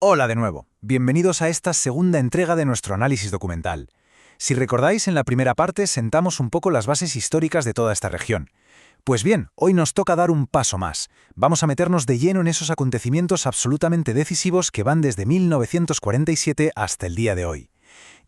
Hola de nuevo, bienvenidos a esta segunda entrega de nuestro análisis documental. Si recordáis, en la primera parte sentamos un poco las bases históricas de toda esta región. Pues bien, hoy nos toca dar un paso más. Vamos a meternos de lleno en esos acontecimientos absolutamente decisivos que van desde 1947 hasta el día de hoy.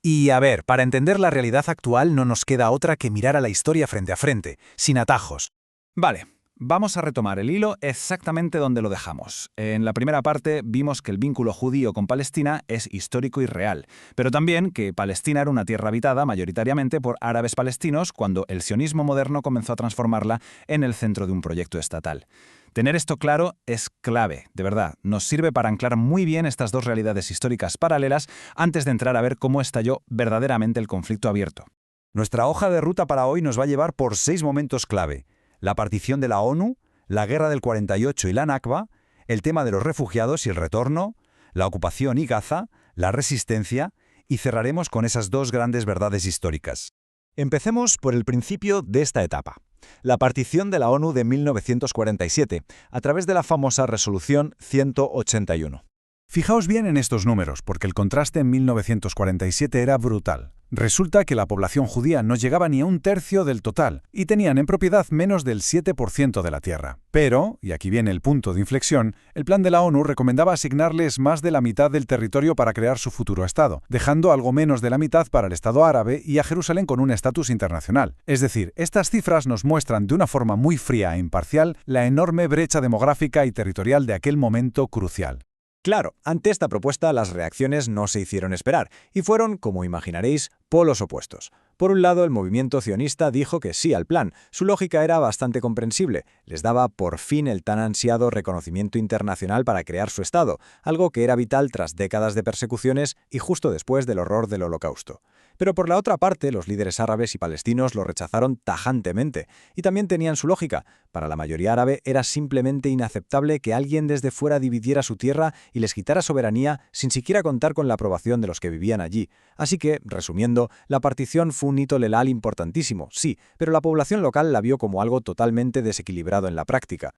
Y a ver, para entender la realidad actual no nos queda otra que mirar a la historia frente a frente, sin atajos. Vale, vamos a retomar el hilo exactamente donde lo dejamos. En la primera parte vimos que el vínculo judío con Palestina es histórico y real, pero también que Palestina era una tierra habitada mayoritariamente por árabes palestinos cuando el sionismo moderno comenzó a transformarla en el centro de un proyecto estatal. Tener esto claro es clave, de verdad. Nos sirve para anclar muy bien estas dos realidades históricas paralelas antes de entrar a ver cómo estalló verdaderamente el conflicto abierto. Nuestra hoja de ruta para hoy nos va a llevar por 6 momentos clave: la partición de la ONU, la guerra del 48 y la Nakba, el tema de los refugiados y el retorno, la ocupación y Gaza, la resistencia, y cerraremos con esas dos grandes verdades históricas. Empecemos por el principio de esta etapa: la partición de la ONU de 1947, a través de la famosa Resolución 181. Fijaos bien en estos números, porque el contraste en 1947 era brutal. Resulta que la población judía no llegaba ni a un tercio del total, y tenían en propiedad menos del 7% de la tierra. Pero, y aquí viene el punto de inflexión, el plan de la ONU recomendaba asignarles más de la mitad del territorio para crear su futuro Estado, dejando algo menos de la mitad para el Estado árabe y a Jerusalén con un estatus internacional. Es decir, estas cifras nos muestran de una forma muy fría e imparcial la enorme brecha demográfica y territorial de aquel momento crucial. Claro, ante esta propuesta las reacciones no se hicieron esperar y fueron, como imaginaréis, polos opuestos. Por un lado, el movimiento sionista dijo que sí al plan. Su lógica era bastante comprensible. Les daba por fin el tan ansiado reconocimiento internacional para crear su Estado, algo que era vital tras décadas de persecuciones y justo después del horror del Holocausto. Pero por la otra parte, los líderes árabes y palestinos lo rechazaron tajantemente, y también tenían su lógica. Para la mayoría árabe era simplemente inaceptable que alguien desde fuera dividiera su tierra y les quitara soberanía sin siquiera contar con la aprobación de los que vivían allí. Así que, resumiendo, la partición fue un hito legal importantísimo, sí, pero la población local la vio como algo totalmente desequilibrado en la práctica.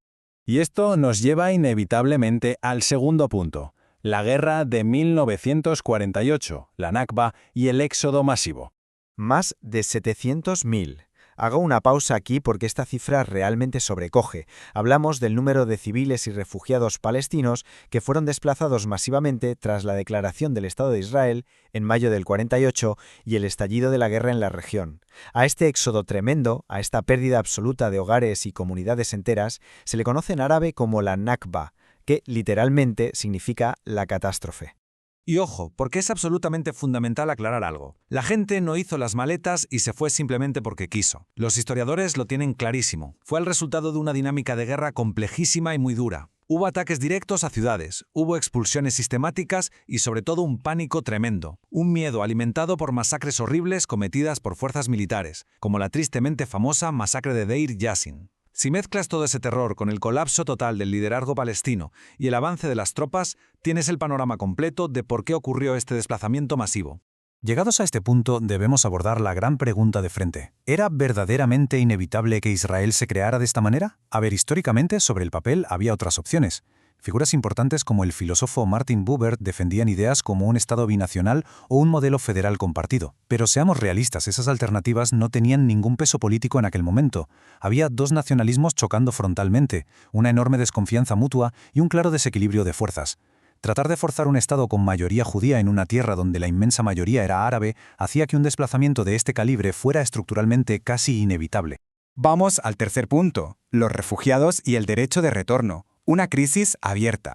Y esto nos lleva inevitablemente al segundo punto: la guerra de 1948, la Nakba y el éxodo masivo. Más de 700.000. Hago una pausa aquí porque esta cifra realmente sobrecoge. Hablamos del número de civiles y refugiados palestinos que fueron desplazados masivamente tras la declaración del Estado de Israel en mayo del 48 y el estallido de la guerra en la región. A este éxodo tremendo, a esta pérdida absoluta de hogares y comunidades enteras, se le conoce en árabe como la Nakba, que literalmente significa la catástrofe. Y ojo, porque es absolutamente fundamental aclarar algo. La gente no hizo las maletas y se fue simplemente porque quiso. Los historiadores lo tienen clarísimo. Fue el resultado de una dinámica de guerra complejísima y muy dura. Hubo ataques directos a ciudades, hubo expulsiones sistemáticas y sobre todo un pánico tremendo. Un miedo alimentado por masacres horribles cometidas por fuerzas militares, como la tristemente famosa masacre de Deir Yassin. Si mezclas todo ese terror con el colapso total del liderazgo palestino y el avance de las tropas, tienes el panorama completo de por qué ocurrió este desplazamiento masivo. Llegados a este punto, debemos abordar la gran pregunta de frente. ¿Era verdaderamente inevitable que Israel se creara de esta manera? A ver, históricamente, sobre el papel había otras opciones. Figuras importantes como el filósofo Martin Buber defendían ideas como un Estado binacional o un modelo federal compartido. Pero seamos realistas, esas alternativas no tenían ningún peso político en aquel momento. Había dos nacionalismos chocando frontalmente, una enorme desconfianza mutua y un claro desequilibrio de fuerzas. Tratar de forzar un Estado con mayoría judía en una tierra donde la inmensa mayoría era árabe hacía que un desplazamiento de este calibre fuera estructuralmente casi inevitable. Vamos al tercer punto: los refugiados y el derecho de retorno. Una crisis abierta.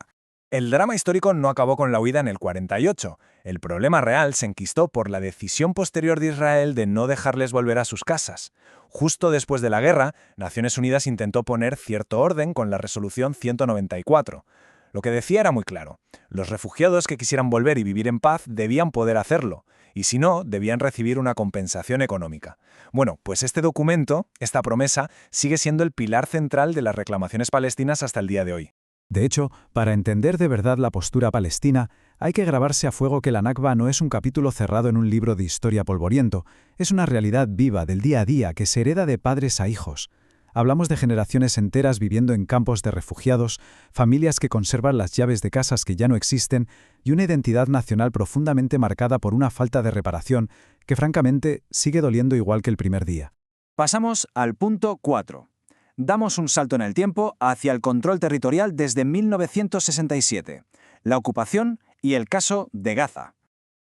El drama histórico no acabó con la huida en el 48. El problema real se enquistó por la decisión posterior de Israel de no dejarles volver a sus casas. Justo después de la guerra, Naciones Unidas intentó poner cierto orden con la Resolución 194. Lo que decía era muy claro: los refugiados que quisieran volver y vivir en paz debían poder hacerlo, y si no, debían recibir una compensación económica. Bueno, pues este documento, esta promesa, sigue siendo el pilar central de las reclamaciones palestinas hasta el día de hoy. De hecho, para entender de verdad la postura palestina, hay que grabarse a fuego que la Nakba no es un capítulo cerrado en un libro de historia polvoriento, es una realidad viva del día a día que se hereda de padres a hijos. Hablamos de generaciones enteras viviendo en campos de refugiados, familias que conservan las llaves de casas que ya no existen y una identidad nacional profundamente marcada por una falta de reparación que francamente sigue doliendo igual que el primer día. Pasamos al punto 4. Damos un salto en el tiempo hacia el control territorial desde 1967, la ocupación y el caso de Gaza.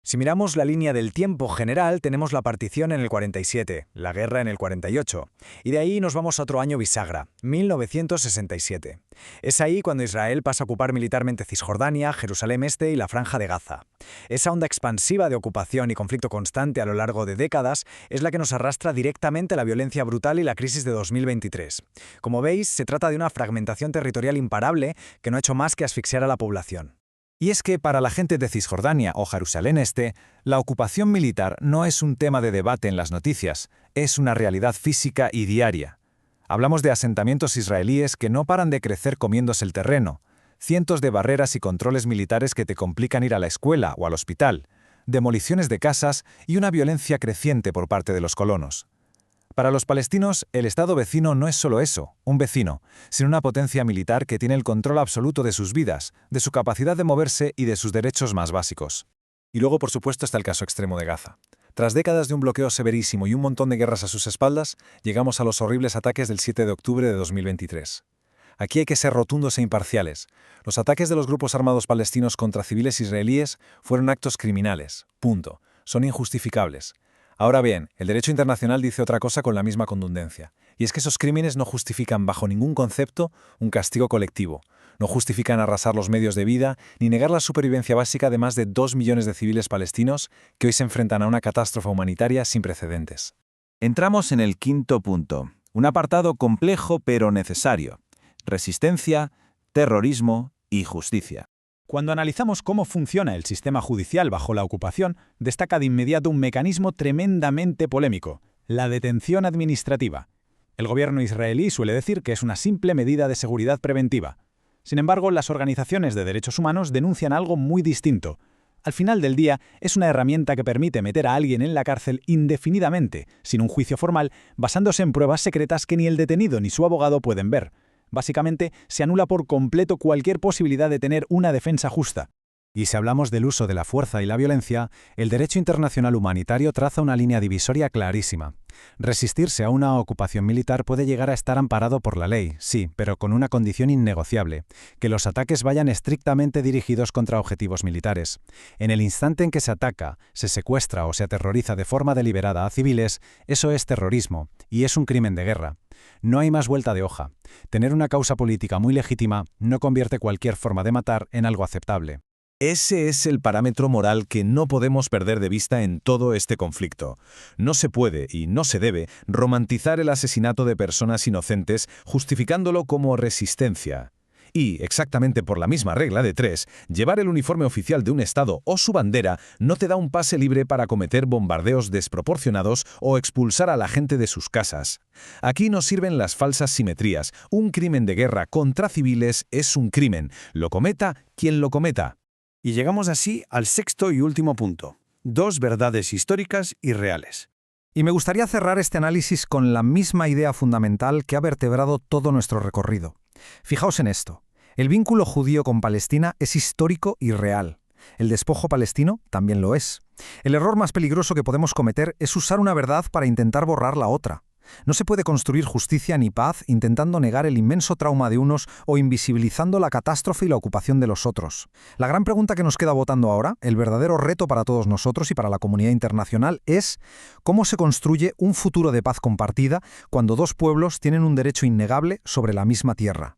Si miramos la línea del tiempo general, tenemos la partición en el 47, la guerra en el 48, y de ahí nos vamos a otro año bisagra, 1967. Es ahí cuando Israel pasa a ocupar militarmente Cisjordania, Jerusalén Este y la Franja de Gaza. Esa onda expansiva de ocupación y conflicto constante a lo largo de décadas es la que nos arrastra directamente a la violencia brutal y la crisis de 2023. Como veis, se trata de una fragmentación territorial imparable que no ha hecho más que asfixiar a la población. Y es que para la gente de Cisjordania o Jerusalén Este, la ocupación militar no es un tema de debate en las noticias, es una realidad física y diaria. Hablamos de asentamientos israelíes que no paran de crecer comiéndose el terreno, cientos de barreras y controles militares que te complican ir a la escuela o al hospital, demoliciones de casas y una violencia creciente por parte de los colonos. Para los palestinos, el Estado vecino no es solo eso, un vecino, sino una potencia militar que tiene el control absoluto de sus vidas, de su capacidad de moverse y de sus derechos más básicos. Y luego, por supuesto, está el caso extremo de Gaza. Tras décadas de un bloqueo severísimo y un montón de guerras a sus espaldas, llegamos a los horribles ataques del 7 de octubre de 2023. Aquí hay que ser rotundos e imparciales. Los ataques de los grupos armados palestinos contra civiles israelíes fueron actos criminales. Punto. Son injustificables. Ahora bien, el derecho internacional dice otra cosa con la misma contundencia, y es que esos crímenes no justifican bajo ningún concepto un castigo colectivo, no justifican arrasar los medios de vida ni negar la supervivencia básica de más de 2 millones de civiles palestinos que hoy se enfrentan a una catástrofe humanitaria sin precedentes. Entramos en el quinto punto, un apartado complejo pero necesario: resistencia, terrorismo y justicia. Cuando analizamos cómo funciona el sistema judicial bajo la ocupación, destaca de inmediato un mecanismo tremendamente polémico: la detención administrativa. El gobierno israelí suele decir que es una simple medida de seguridad preventiva. Sin embargo, las organizaciones de derechos humanos denuncian algo muy distinto. Al final del día, es una herramienta que permite meter a alguien en la cárcel indefinidamente, sin un juicio formal, basándose en pruebas secretas que ni el detenido ni su abogado pueden ver. Básicamente, se anula por completo cualquier posibilidad de tener una defensa justa. Y si hablamos del uso de la fuerza y la violencia, el derecho internacional humanitario traza una línea divisoria clarísima. Resistirse a una ocupación militar puede llegar a estar amparado por la ley, sí, pero con una condición innegociable: que los ataques vayan estrictamente dirigidos contra objetivos militares. En el instante en que se ataca, se secuestra o se aterroriza de forma deliberada a civiles, eso es terrorismo, y es un crimen de guerra. No hay más vuelta de hoja. Tener una causa política muy legítima no convierte cualquier forma de matar en algo aceptable. Ese es el parámetro moral que no podemos perder de vista en todo este conflicto. No se puede y no se debe romantizar el asesinato de personas inocentes justificándolo como resistencia. Y, exactamente por la misma regla de 3, llevar el uniforme oficial de un Estado o su bandera no te da un pase libre para cometer bombardeos desproporcionados o expulsar a la gente de sus casas. Aquí no sirven las falsas simetrías. Un crimen de guerra contra civiles es un crimen, lo cometa quien lo cometa. Y llegamos así al sexto y último punto: 2 verdades históricas y reales. Y me gustaría cerrar este análisis con la misma idea fundamental que ha vertebrado todo nuestro recorrido. Fijaos en esto: el vínculo judío con Palestina es histórico y real. El despojo palestino también lo es. El error más peligroso que podemos cometer es usar una verdad para intentar borrar la otra. No se puede construir justicia ni paz intentando negar el inmenso trauma de unos o invisibilizando la catástrofe y la ocupación de los otros. La gran pregunta que nos queda votando ahora, el verdadero reto para todos nosotros y para la comunidad internacional, es ¿cómo se construye un futuro de paz compartida cuando 2 pueblos tienen un derecho innegable sobre la misma tierra?